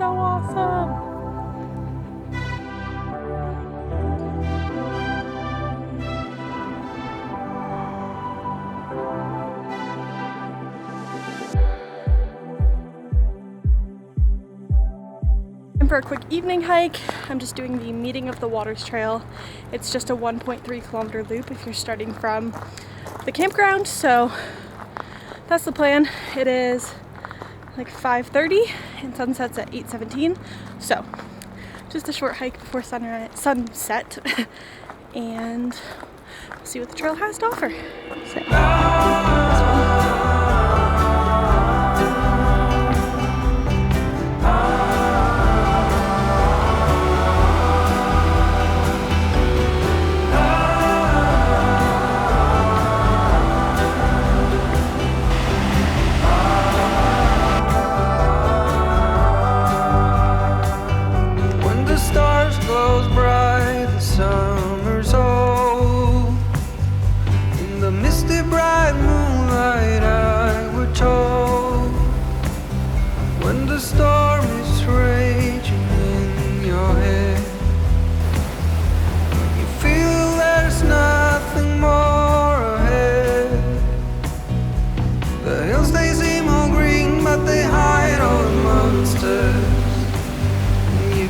so awesome. For a quick evening hike, I'm just doing the Meeting of the Waters Trail. It's just a 1.3 kilometer loop if you're starting from the campground, so that's the plan. It is like 5:30 and sunset's at 8:17, so just a short hike before sunset and we'll see what the trail has to offer.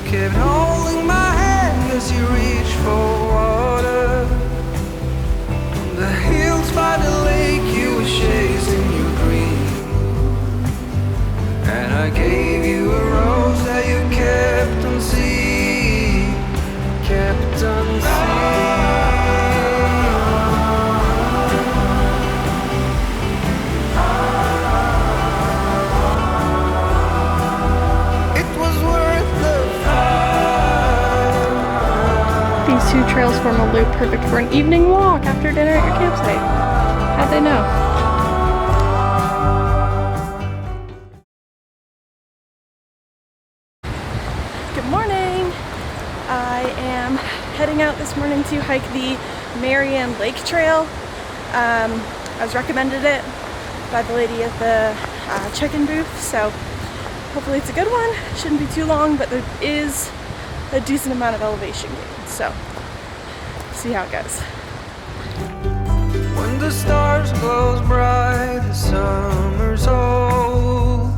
Kept holding my hand as you reached for water. The hills by the lake, you were chasing your dream, and I gave you a rose that you kept on seeing, kept on seeing. These two trails form a loop perfect for an evening walk after dinner at your campsite. How'd they know? Good morning! I am heading out this morning to hike the Marianne Lake Trail. I was recommended it by the lady at the check-in booth, so hopefully it's a good one. Shouldn't be too long, but there is a decent amount of elevation gain, so see how it goes. When the stars glow bright, the summer's old,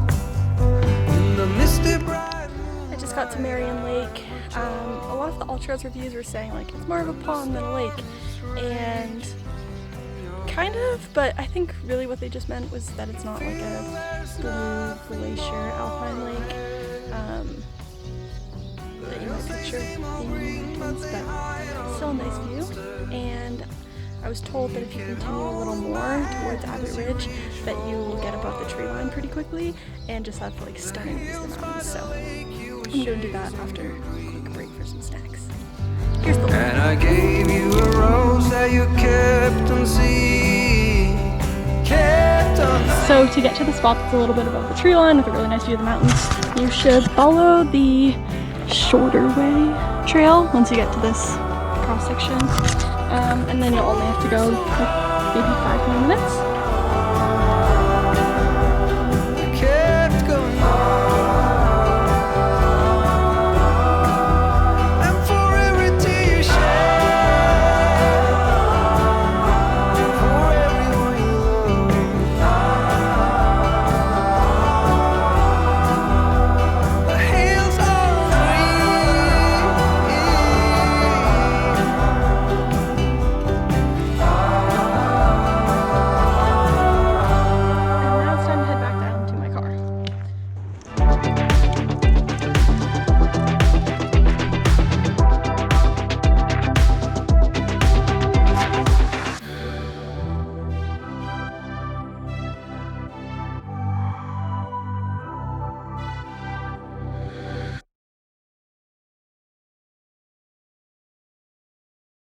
in the misty bright. I just got to Marianne Lake. A lot of the All-Trails reviews were saying like it's more of a pond than a lake, and kind of, but I think really what they just meant was that it's not like a blue glacier alpine lake that you might picture being in the mountains, but still a nice view. And I was told that if you continue a little more towards Abbott Ridge that you will get above the tree line pretty quickly and just have like stunning views of the mountains. So I'm going to do that after a quick break for some snacks. Here's the and I gave you a rose that you kept on seeing, kept on seeing. So to get to the spot that's a little bit above the tree line with a really nice view of the mountains, you should follow the shorter way trail once you get to this cross section, and then you'll only have to go like maybe 5 more minutes